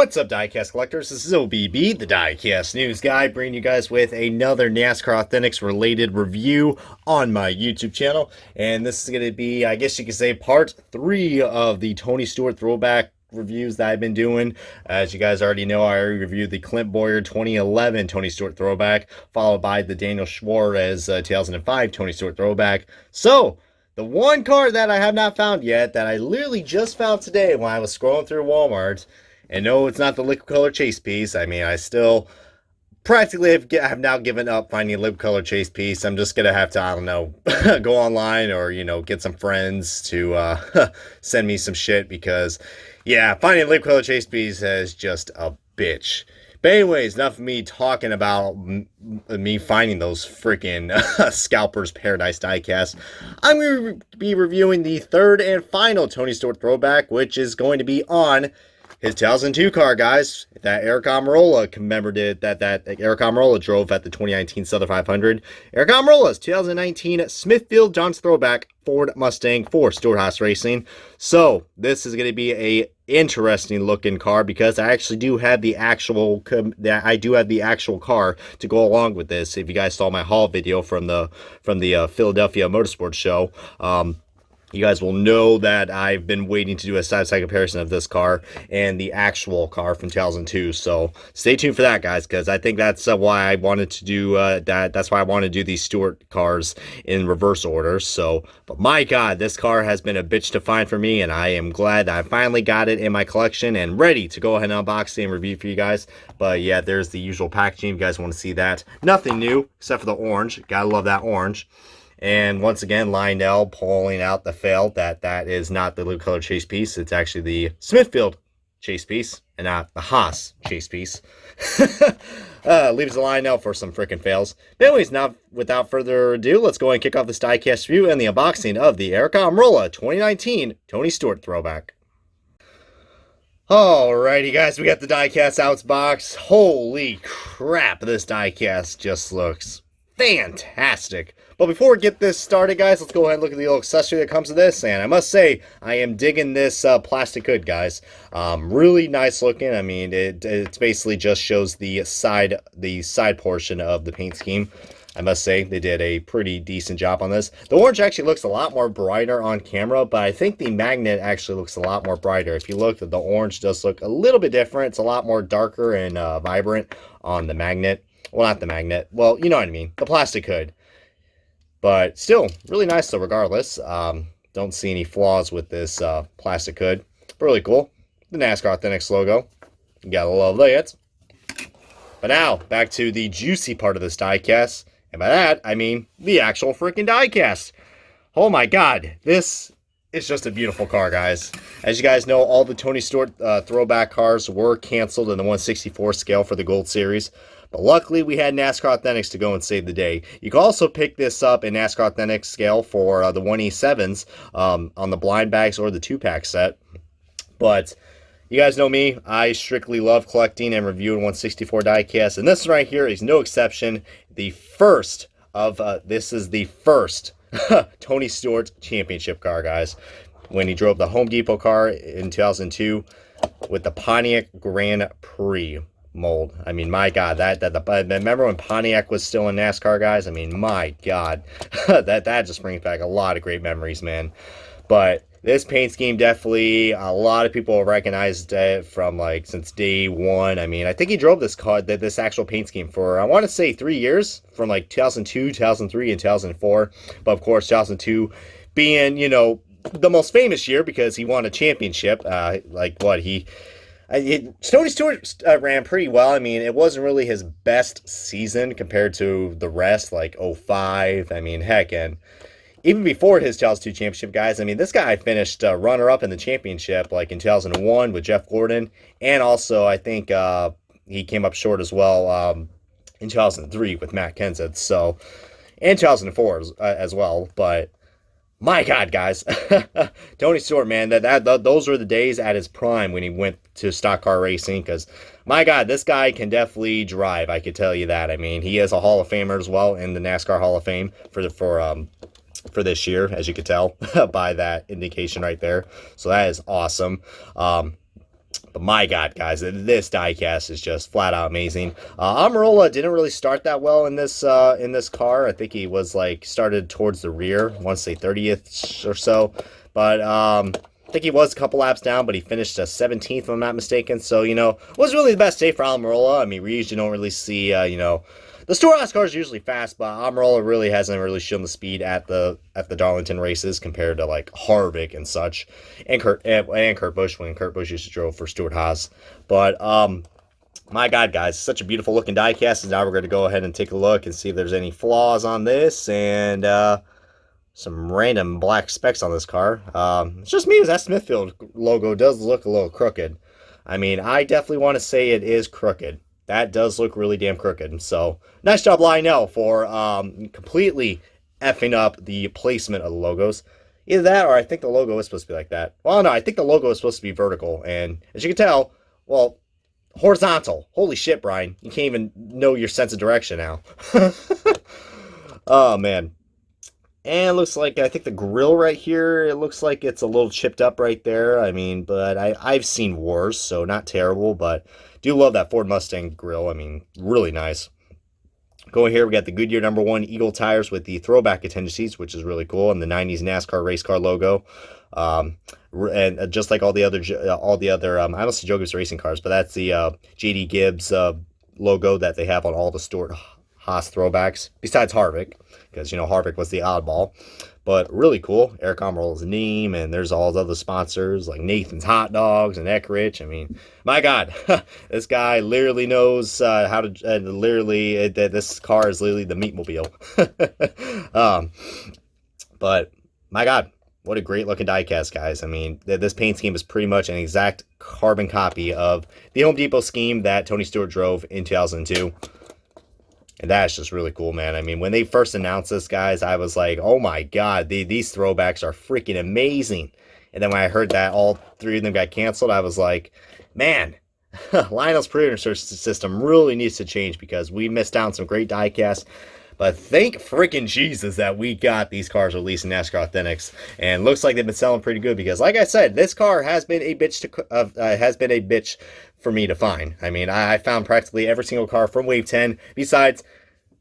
What's up, diecast collectors? This is OBB, the diecast news guy, bringing you guys with another NASCAR Authentics related review on my YouTube channel. And this is going to be, I guess you could say, part 3 of the Tony Stewart throwback reviews that I've been doing. As you guys already know, I already reviewed the Clint Bowyer 2011 Tony Stewart throwback, followed by the Daniel Suarez 2005 Tony Stewart throwback. So, the one card that I have not found yet, that I literally just found today when I was scrolling through Walmart. And no, it's not the liquid color chase piece. I mean, I still practically have now given up finding a liquid color chase piece. I'm just going to have to, I don't know, go online or, get some friends to send me some shit because, yeah, finding a liquid color chase piece is just a bitch. But anyways, enough of me talking about me finding those freaking Scalper's Paradise diecast. I'm going to be reviewing the third and final Tony Stewart throwback, which is going to be on his 2002 car, guys, that Aric Almirola commemorated, that Aric Almirola drove at the 2019 Southern 500. Aric Almirola's 2019 Smithfield John's Throwback Ford Mustang for Stewart-Haas Racing. So, this is going to be a interesting looking car because I actually do have the actual car to go along with this. If you guys saw my haul video from the Philadelphia Motorsports Show, you guys will know that I've been waiting to do a side-by-side comparison of this car and the actual car from 2002. So stay tuned for that, guys, because I think that's why I wanted to do that. That's why I wanted to do these Stewart cars in reverse order. So, but my God, this car has been a bitch to find for me, and I am glad that I finally got it in my collection and ready to go ahead and unbox it and review for you guys. But yeah, there's the usual packaging. If you guys want to see that, nothing new except for the orange. Gotta love that orange. And once again, Lionel pulling out the fail that is not the liquid color chase piece. It's actually the Smithfield chase piece and not the Haas chase piece. Leaves the Lionel for some freaking fails. But anyways, now without further ado, let's go and kick off this diecast review and the unboxing of the Aric Almirola 2019 Tony Stewart throwback. Alrighty, guys, we got the diecast out box. Holy crap, this diecast just looks fantastic. But before we get this started, guys, let's go ahead and look at the little accessory that comes with this. And I must say, I am digging this plastic hood, guys. Really nice looking. I mean, it basically just shows the side portion of the paint scheme. I must say, they did a pretty decent job on this. The orange actually looks a lot more brighter on camera, but I think the magnet actually looks a lot more brighter. If you look, the orange does look a little bit different. It's a lot more darker and vibrant on the magnet. Well, not the magnet. Well, you know what I mean. The plastic hood. But still, really nice though, regardless. Don't see any flaws with this plastic hood. But really cool. The NASCAR Authentics logo. You gotta love that. But now, back to the juicy part of this diecast. And by that, I mean the actual freaking diecast. Oh my God. This is just a beautiful car, guys. As you guys know, all the Tony Stewart throwback cars were canceled in the 1/64 scale for the Gold Series. But luckily, we had NASCAR Authentics to go and save the day. You can also pick this up in NASCAR Authentics scale for the 1/7s on the blind bags or the 2-pack set. But you guys know me. I strictly love collecting and reviewing 1/64 diecast. And this right here is no exception. The first of, this is the first Tony Stewart championship car, guys. When he drove the Home Depot car in 2002 with the Pontiac Grand Prix mold. I mean, my God, remember when Pontiac was still in NASCAR, guys? I mean, my God, that just brings back a lot of great memories, man. But this paint scheme, definitely, a lot of people recognized it from, like, since day one. I mean, I think he drove this car, this actual paint scheme for, I want to say 3 years, from, like, 2002, 2003, and 2004. But, of course, 2002 being, the most famous year because he won a championship. Tony Stewart ran pretty well. I mean, it wasn't really his best season compared to the rest, like 05. I mean, heck, and even before his 2002 championship, guys, I mean, this guy finished runner-up in the championship, like in 2001 with Jeff Gordon, and also I think he came up short as well in 2003 with Matt Kenseth, so, and 2004 as well, but my God, guys, Tony Stewart, man, those were the days at his prime when he went to stock car racing, because, my God, this guy can definitely drive, I could tell you that. I mean, he is a Hall of Famer as well in the NASCAR Hall of Fame for this year, as you could tell by that indication right there, so that is awesome. But my God, guys, this diecast is just flat out amazing. Almirola didn't really start that well in this car. I think he was like started towards the rear, I want to say 30th or so. But I think he was a couple laps down, but he finished 17th, if I'm not mistaken. So, you know, it was really the best day for Almirola. I mean, we usually don't really see, you know, the Storehouse cars are usually fast, but Almirola really hasn't really shown the speed at the Darlington races compared to like Harvick and such, and Kurt Busch when Kurt Busch used to drove for Stuart Haas. But my God, guys, such a beautiful looking diecast. And now we're going to go ahead and take a look and see if there's any flaws on this and some random black specks on this car. It's just me, that Smithfield logo does look a little crooked. I mean, I definitely want to say it is crooked. That does look really damn crooked. So, nice job, Lionel, for completely effing up the placement of the logos. Either that, or I think the logo is supposed to be like that. Well, no, I think the logo is supposed to be vertical. And as you can tell, well, horizontal. Holy shit, Brian. You can't even know your sense of direction now. Oh, man. And it looks like, I think the grill right here, it looks like it's a little chipped up right there. I mean, but I've seen worse, so not terrible, but do love that Ford Mustang grill. I mean, really nice. Going here, we got the Goodyear #1 Eagle tires with the throwback contingencies, which is really cool, and the 90s NASCAR race car logo. And just like all the other I don't see Joe Gibbs racing cars, but that's the JD Gibbs logo that they have on all the Stuart Haas throwbacks, besides Harvick, because, you know, Harvick was the oddball. But really cool. Aric Almirola's name, and there's all the other sponsors like Nathan's Hot Dogs and Eckrich. I mean, my God, this guy literally knows how to, this car is literally the Meatmobile. But my God, what a great looking diecast, guys. I mean, this paint scheme is pretty much an exact carbon copy of the Home Depot scheme that Tony Stewart drove in 2002. And that's just really cool, man. I mean, when they first announced this, guys, I was like, oh my God, these throwbacks are freaking amazing. And then when I heard that all three of them got canceled, I was like, man, Lionel's producer system really needs to change, because we missed out on some great diecasts. But thank freaking Jesus that we got these cars released in NASCAR Authentics, and looks like they've been selling pretty good, because, like I said, this car has been a bitch for me to find. I mean, I found practically every single car from Wave 10, besides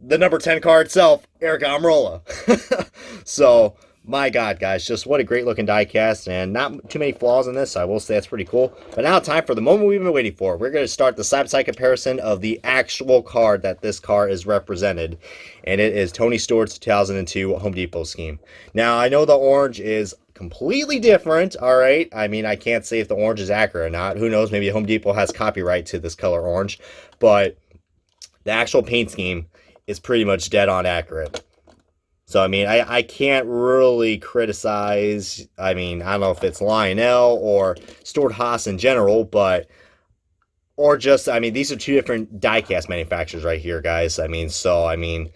the number 10 car itself, Aric Almirola. So, my God, guys, just what a great looking diecast, and not too many flaws in this, so I will say that's pretty cool. But now time for the moment we've been waiting for. We're going to start the side-by-side comparison of the actual card that this car is represented, and it is Tony Stewart's 2002 Home Depot scheme. Now, I know the orange is completely different, all right? I mean, I can't say if the orange is accurate or not. Who knows? Maybe Home Depot has copyright to this color orange, but the actual paint scheme is pretty much dead on accurate. So, I mean, I can't really criticize, I mean, I don't know if it's Lionel or Stuart Haas in general, but, or just, I mean, these are two different diecast manufacturers right here, guys. I mean, so, I mean,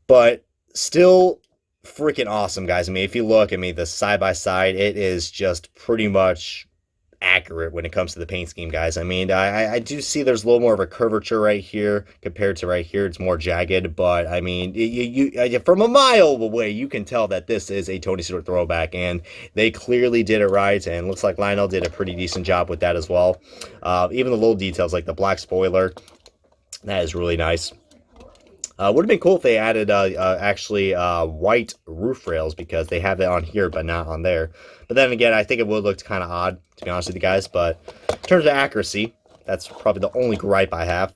but still freaking awesome, guys. I mean, if you look, I mean, the side-by-side, it is just pretty much accurate when it comes to the paint scheme, guys. I mean, I do see there's a little more of a curvature right here compared to right here. It's more jagged, but I mean, you from a mile away, you can tell that this is a Tony Stewart throwback, and they clearly did it right, and looks like Lionel did a pretty decent job with that as well. Even the little details like the black spoiler, that is really nice. Would have been cool if they added actually white roof rails, because they have it on here but not on there. But then again, I think it would look kind of odd, to be honest with you guys. But in terms of accuracy, that's probably the only gripe I have.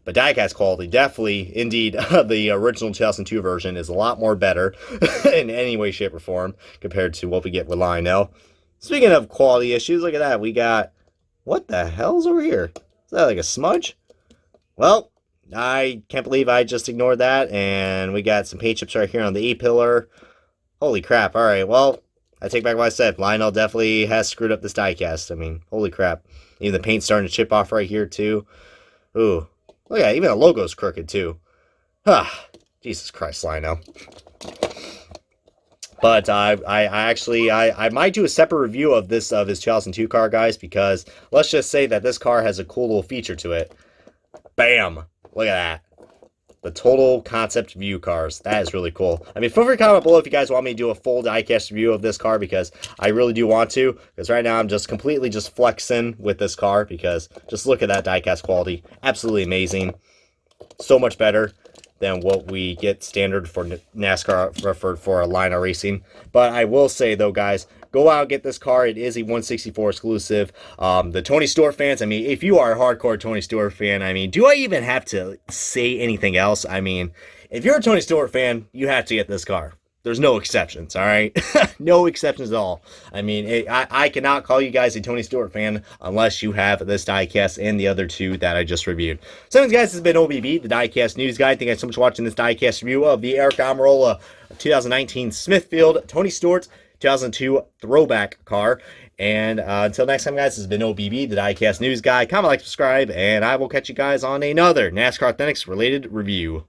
But diecast quality, definitely, indeed, the original 2002 version is a lot more better in any way, shape, or form compared to what we get with Lionel. Speaking of quality issues, look at that. We got, what the hell's over here? Is that like a smudge? Well, I can't believe I just ignored that, and we got some paint chips right here on the E-pillar. Holy crap. All right, well, I take back what I said. Lionel definitely has screwed up this diecast. I mean, holy crap. Even the paint's starting to chip off right here, too. Ooh. Look at it. Even the logo's crooked, too. Ah, Jesus Christ, Lionel. But I might do a separate review of his 2002 car, guys, because let's just say that this car has a cool little feature to it. Bam. Look at that. the total concept view cars. That is really cool. I mean, feel free to comment below if you guys want me to do a full diecast review of this car, because I really do want to. Because right now I'm just completely just flexing with this car, because just look at that diecast quality. Absolutely amazing. So much better than what we get standard for NASCAR for a line of racing. But I will say though, guys, go out and get this car. It is a 164 exclusive. The Tony Stewart fans, I mean, if you are a hardcore Tony Stewart fan, I mean, do I even have to say anything else? I mean, if you're a Tony Stewart fan, you have to get this car. There's no exceptions, all right? No exceptions at all. I mean, I cannot call you guys a Tony Stewart fan unless you have this diecast and the other two that I just reviewed. So anyways, guys, this has been OBB, the diecast news guy. Thank you guys so much for watching this diecast review of the Aric Almirola 2019 Smithfield Tony Stewart 2002 Throwback car. And until next time, guys, this has been OBB, the diecast news guy. Comment, like, subscribe, and I will catch you guys on another NASCAR Authentics related review.